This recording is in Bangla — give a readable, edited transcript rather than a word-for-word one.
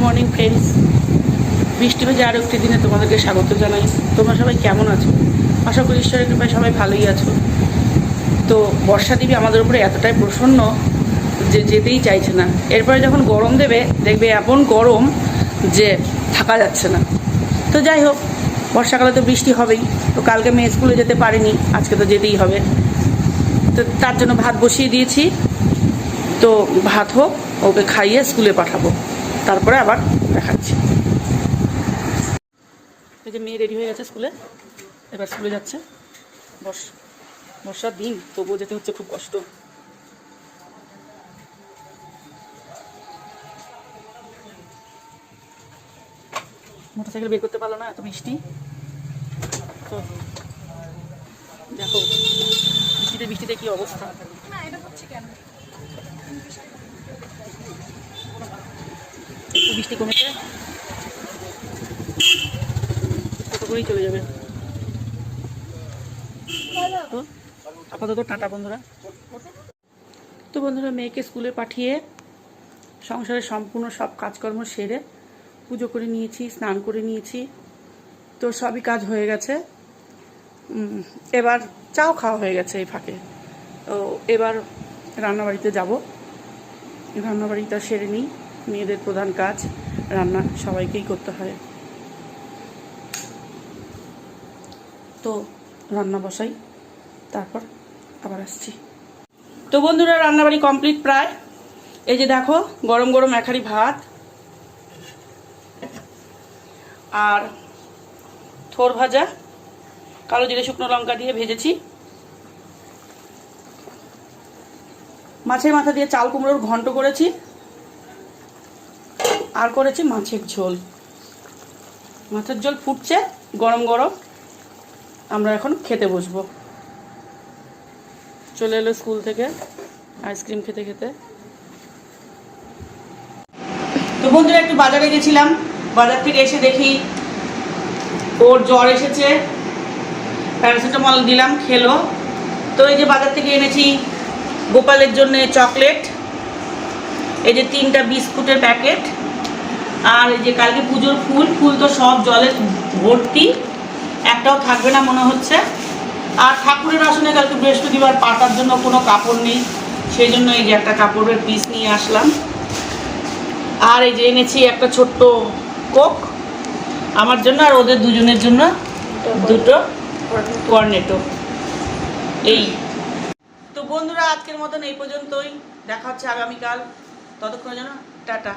মর্নিং ফ্রেন্ডস, বৃষ্টি ভেজে আরও একটি দিনে তোমাদেরকে স্বাগত জানাই। তোমরা সবাই কেমন আছো? আশা করি ঈশ্বরের কৃপায় সবাই ভালোই আছো। তো বর্ষা দেবী আমাদের উপরে এতটাই প্রসন্ন যে যেতেই চাইছে না। এরপরে যখন গরম দেবে, দেখবে এমন গরম যে থাকা যাচ্ছে না। তো যাই হোক, বর্ষাকালে তো বৃষ্টি হবেই। তো কালকে মেয়ে স্কুলে যেতে পারিনি, আজকে তো যেতেই হবে। তো তার জন্য ভাত বসিয়ে দিয়েছি। তো ভাত হোক, ওকে খাইয়ে স্কুলে পাঠাবো, তারপরে আবার দেখাচ্ছি। এই যে মেয়ে রেডি হয়ে গেছে স্কুলে, এবার স্কুলে যাচ্ছে। বর্ষার দিন, তবুও যেতে হচ্ছে, খুব কষ্ট। মোটরসাইকেল বের করতে পারলো না, এত বৃষ্টি। তো দেখো বৃষ্টিতে কি অবস্থা। একটু বৃষ্টি কমেছে, ছোটো করেই চলে যাবে। তো আপাতত টাটা বন্ধুরা। তো বন্ধুরা, মেয়েকে স্কুলে পাঠিয়ে সংসারের সম্পূর্ণ সব কাজকর্ম সেরে পুজো করে নিয়েছি, স্নান করে নিয়েছি। তো সবই কাজ হয়ে গেছে। এবার চাও খাওয়া হয়ে গেছে এই ফাঁকে। তো এবার রান্নাবাড়িতে যাব। রান্নাবাড়িটা সেরে নিই, মেয়েদের প্রধান কাজ রান্না, সবাইকেই করতে হয়। তো রান্না বসাই, তারপর আবার আসছি। তো বন্ধুরা, রান্নাবাড়ি কমপ্লিট প্রায়। এই যে দেখো, গরম গরম এক হাঁড়ি ভাত আর থোর ভাজা, কালো জিরে শুকনো লঙ্কা দিয়ে ভেজেছি। মাছের মাথা দিয়ে চাল কুমড়োর ঘন্ট করেছি, আর করেছি মাছের ঝোল। মাছের ঝোল ফুটছে গরম গরম, আমরা এখন খেতে বসবো। চলে এলো স্কুল থেকে আইসক্রিম খেতে খেতে। তো বন্ধুরা, একটু বাজারে গেছিলাম। বাজার থেকে এসে দেখি ওর জ্বর এসেছে, প্যারাসিটামল দিলাম, খেলো। তো এই যে বাজার থেকে এনেছি গোপালের জন্য চকলেট, এই যে 3টা বিস্কুটের প্যাকেট, আর এই যে কালকে পুজোর ফুল তো সব জলে ভর্তি, একটাও থাকবে না মনে হচ্ছে। আর ঠাকুরের আসনে কালকে বৃহস্পতিবার পাতার জন্য কোনো কাপড় নেই, সেই জন্য এই যে একটা কাপড়ের পিস নিয়ে আসলাম। আর এই যে এনেছি একটা ছোট্ট কোক আমার জন্য, আর ওদের দুজনের জন্য দুটো কর্নেটো। এই তো বন্ধুরা, আজকের মতন এই পর্যন্তই। দেখা হচ্ছে আগামীকাল। ততক্ষণের জন্য টাটা।